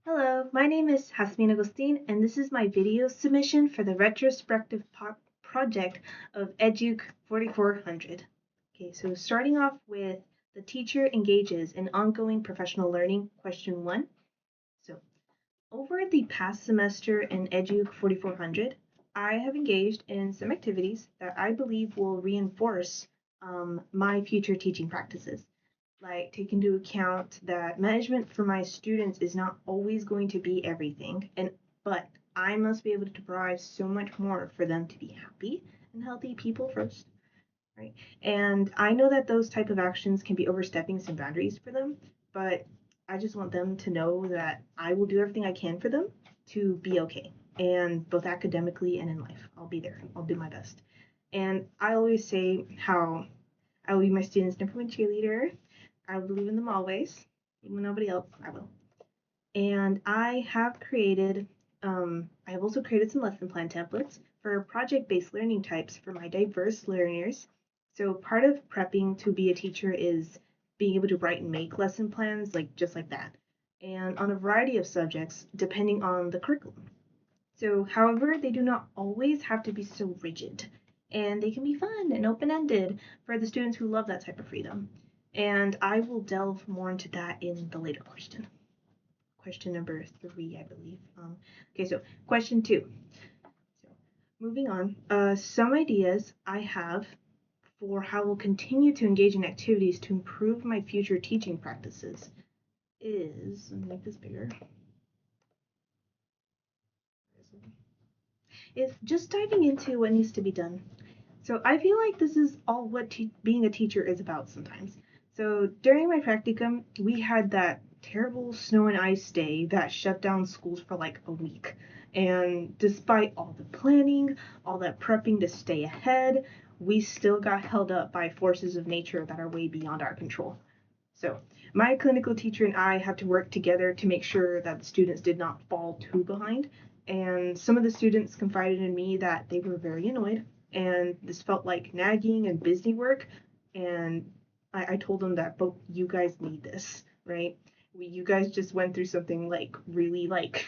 Hello, my name is Jasmin Agustin, and this is my video submission for the retrospective project of Educ 4400. Okay, so starting off with the teacher engages in ongoing professional learning, question 1. So, over the past semester in Educ 4400, I have engaged in some activities that I believe will reinforce my future teaching practices, like take into account that management for my students is not always going to be everything, but I must be able to provide so much more for them to be happy and healthy people first, right? And I know that those type of actions can be overstepping some boundaries for them, but I just want them to know that I will do everything I can for them to be okay. And both academically and in life, I'll be there. I'll do my best. And I always say how I will be my students' number one cheerleader. I believe in them always, even when nobody else, I will. And I have also created some lesson plan templates for project-based learning types for my diverse learners. So part of prepping to be a teacher is being able to write and make lesson plans, like just like that, and on a variety of subjects depending on the curriculum. So, however, they do not always have to be so rigid, and they can be fun and open-ended for the students who love that type of freedom. And I will delve more into that in the later question number 3, I believe. Okay, so question 2. So, moving on, some ideas I have for how we'll continue to engage in activities to improve my future teaching practices let me make this bigger, is just diving into what needs to be done. So I feel like this is all what being a teacher is about sometimes. So during my practicum, we had that terrible snow and ice day that shut down schools for like a week. And despite all the planning, all that prepping to stay ahead, we still got held up by forces of nature that are way beyond our control. So my clinical teacher and I had to work together to make sure that the students did not fall too behind. And some of the students confided in me that they were very annoyed and this felt like nagging and busy work. And I told them that, but you guys need this, right? You guys just went through something like really like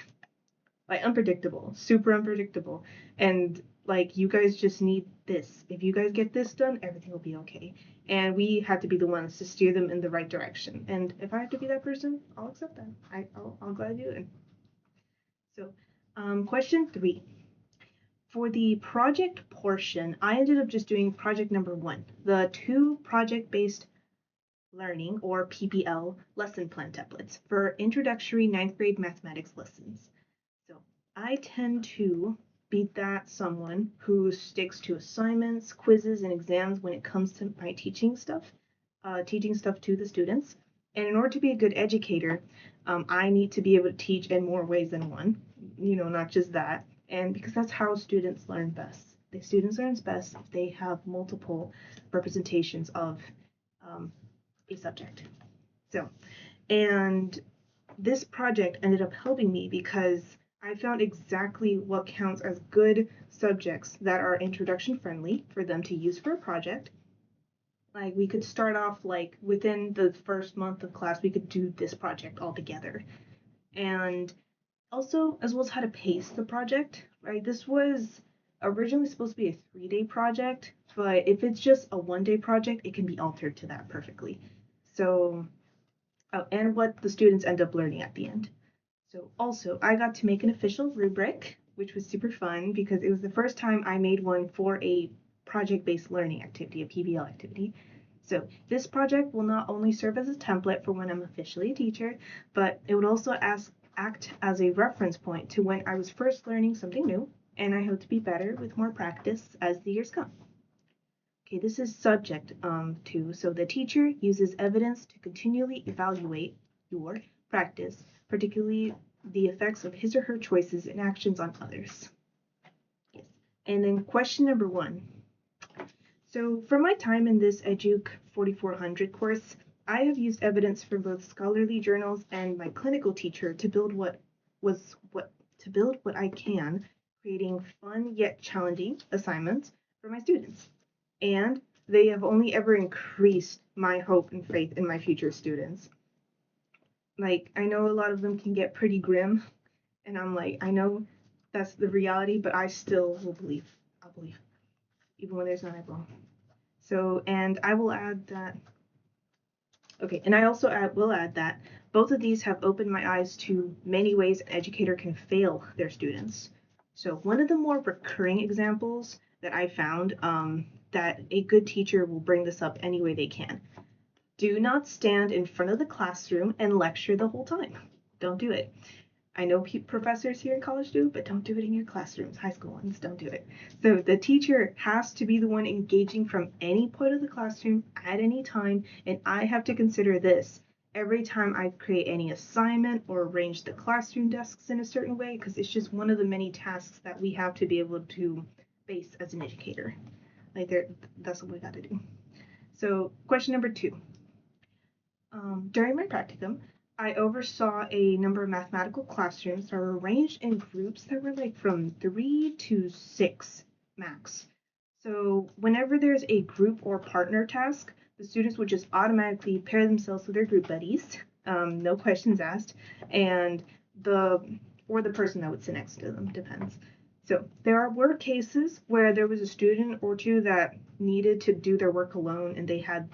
unpredictable, super unpredictable. And like you guys just need this. If you guys get this done, everything will be okay. And we had to be the ones to steer them in the right direction. And if I have to be that person, I'll accept that. I'll gladly do it. So, question 3. For the project portion, I ended up just doing project number 1, the 2 project-based learning or PBL lesson plan templates for introductory 9th grade mathematics lessons. So I tend to be that someone who sticks to assignments, quizzes, and exams when it comes to my teaching stuff to the students. And in order to be a good educator, I need to be able to teach in more ways than one, not just that. And because that's how students learn best. The students learn best if they have multiple representations of a subject. So, and this project ended up helping me because I found exactly what counts as good subjects that are introduction friendly for them to use for a project. Like we could start off like within the first month of class, we could do this project all together. And also, as well as how to pace the project, right? This was originally supposed to be a 3-day project, but if it's just a 1-day project, it can be altered to that perfectly. So, oh, and what the students end up learning at the end. So also, I got to make an official rubric, which was super fun because it was the first time I made one for a project-based learning activity, a PBL activity. So this project will not only serve as a template for when I'm officially a teacher, but it would also act as a reference point to when I was first learning something new, and I hope to be better with more practice as the years come. Okay, this is subject 2. So the teacher uses evidence to continually evaluate your practice, particularly the effects of his or her choices and actions on others. Yes. And then question number 1. So for my time in this Educ 4400 course, I have used evidence from both scholarly journals and my clinical teacher to build what I can, creating fun yet challenging assignments for my students. And they have only ever increased my hope and faith in my future students. Like, I know a lot of them can get pretty grim, and I'm like, I know that's the reality, but I still will believe. I'll believe, even when there's none I will. So, and I will add that. Okay, and I also will add that both of these have opened my eyes to many ways an educator can fail their students. So, one of the more recurring examples that I found that a good teacher will bring this up any way they can. Do not stand in front of the classroom and lecture the whole time. Don't do it. I know professors here in college do, but don't do it in your classrooms. High school ones, don't do it. So the teacher has to be the one engaging from any point of the classroom at any time, and I have to consider this every time I create any assignment or arrange the classroom desks in a certain way, because it's just one of the many tasks that we have to be able to face as an educator. Like that's what we got to do. So question number 2. During my practicum, I oversaw a number of mathematical classrooms that were arranged in groups that were like from 3 to 6 max. So whenever there's a group or partner task, the students would just automatically pair themselves with their group buddies, no questions asked, and the person that would sit next to them, depends. So there were cases where there was a student or two that needed to do their work alone, and they had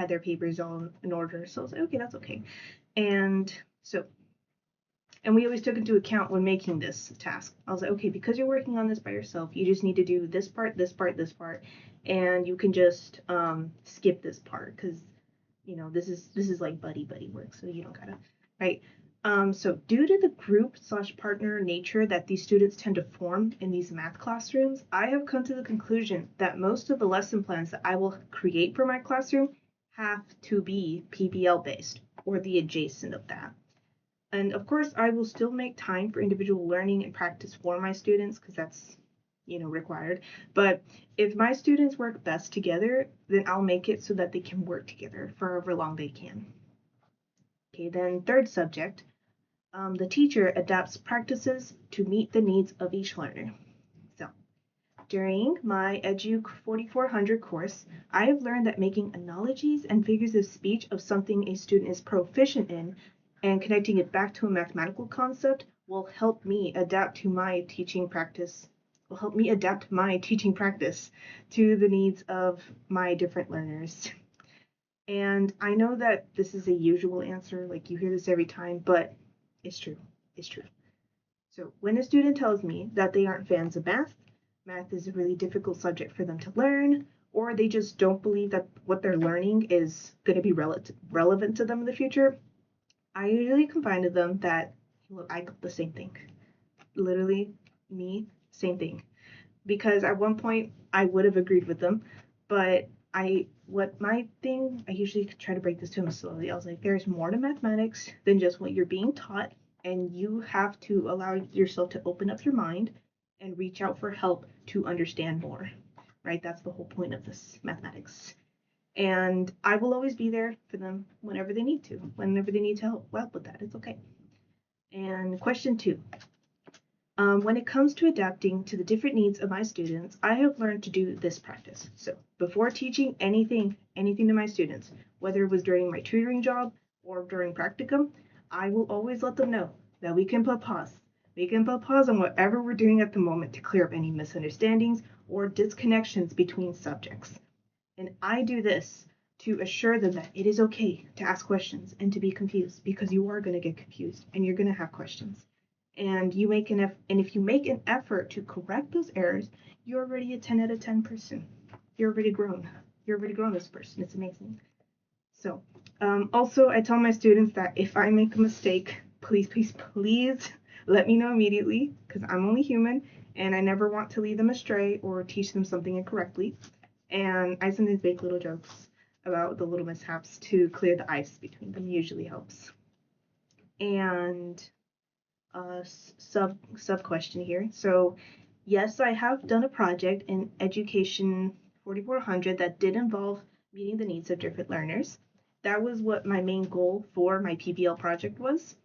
their papers all in order. So I was like, okay, that's okay. And so, and we always took into account when making this task. I was like, okay, because you're working on this by yourself, you just need to do this part, this part, this part, and you can just skip this part because this is like buddy work, so you don't gotta, right? So due to the group/partner nature that these students tend to form in these math classrooms, I have come to the conclusion that most of the lesson plans that I will create for my classroom have to be PBL based or the adjacent of that. And of course, I will still make time for individual learning and practice for my students because that's required. But if my students work best together, then I'll make it so that they can work together for however long they can. Okay, then third subject, the teacher adapts practices to meet the needs of each learner. So during my Edu 4400 course, I have learned that making analogies and figures of speech of something a student is proficient in and connecting it back to a mathematical concept will help me adapt my teaching practice to the needs of my different learners. And I know that this is a usual answer, like you hear this every time, but it's true. It's true. So when a student tells me that they aren't fans of math is a really difficult subject for them to learn, or they just don't believe that what they're learning is going to be relevant to them in the future, I usually confide to them that, look, I got the same thing. Literally, me, same thing. Because at one point I would have agreed with them, but I usually try to break this to them slowly. I was like, there's more to mathematics than just what you're being taught, and you have to allow yourself to open up your mind and reach out for help to understand more. Right? That's the whole point of this mathematics. And I will always be there for them whenever they need help with that. It's okay. And question 2. When it comes to adapting to the different needs of my students, I have learned to do this practice. So before teaching anything to my students, whether it was during my tutoring job or during practicum, I will always let them know that we can put pause. We can put pause on whatever we're doing at the moment to clear up any misunderstandings or disconnections between subjects. And I do this to assure them that it is okay to ask questions and to be confused, because you are going to get confused and you're going to have questions. And if you make an effort to correct those errors, you're already a 10 out of 10 person. You're already grown. This person. It's amazing. So, also, I tell my students that if I make a mistake, please let me know immediately, because I'm only human and I never want to lead them astray or teach them something incorrectly. And I sometimes make little jokes about the little mishaps to clear the ice between them. Usually helps. And sub question here. So yes, I have done a project in Education 4400 that did involve meeting the needs of different learners. That was what my main goal for my PBL project was.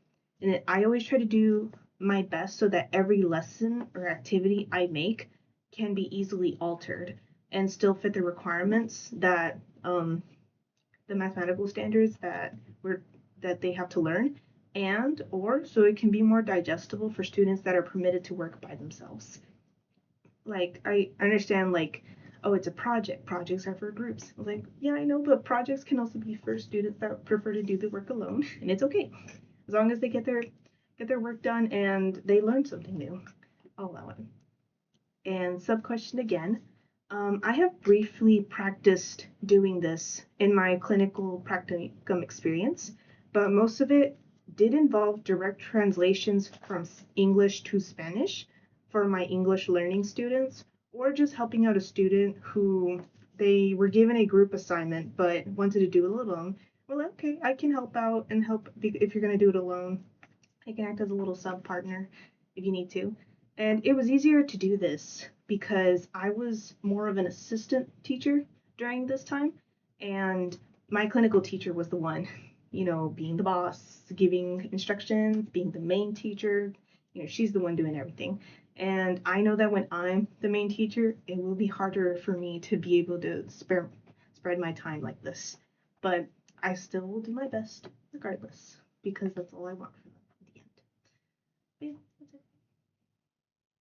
And I always try to do my best so that every lesson or activity I make can be easily altered and still fit the requirements that the mathematical standards that where that they have to learn, and or so it can be more digestible for students that are permitted to work by themselves. Like I understand like, oh, it's a project. Projects are for groups. I was like, yeah, I know, but projects can also be for students that prefer to do the work alone, and it's okay. As long as they get their work done and they learn something new. I'll allow it. And sub question again. I have briefly practiced doing this in my clinical practicum experience, but most of it did involve direct translations from English to Spanish for my English learning students, or just helping out a student who they were given a group assignment but wanted to do it alone. Well, okay, I can help out and help if you're going to do it alone. I can act as a little sub partner if you need to. And it was easier to do this because I was more of an assistant teacher during this time, and my clinical teacher was the one, being the boss, giving instructions, being the main teacher. She's the one doing everything. And I know that when I'm the main teacher, it will be harder for me to be able to spread my time like this. But I still will do my best regardless because that's all I want from them at the end. But yeah,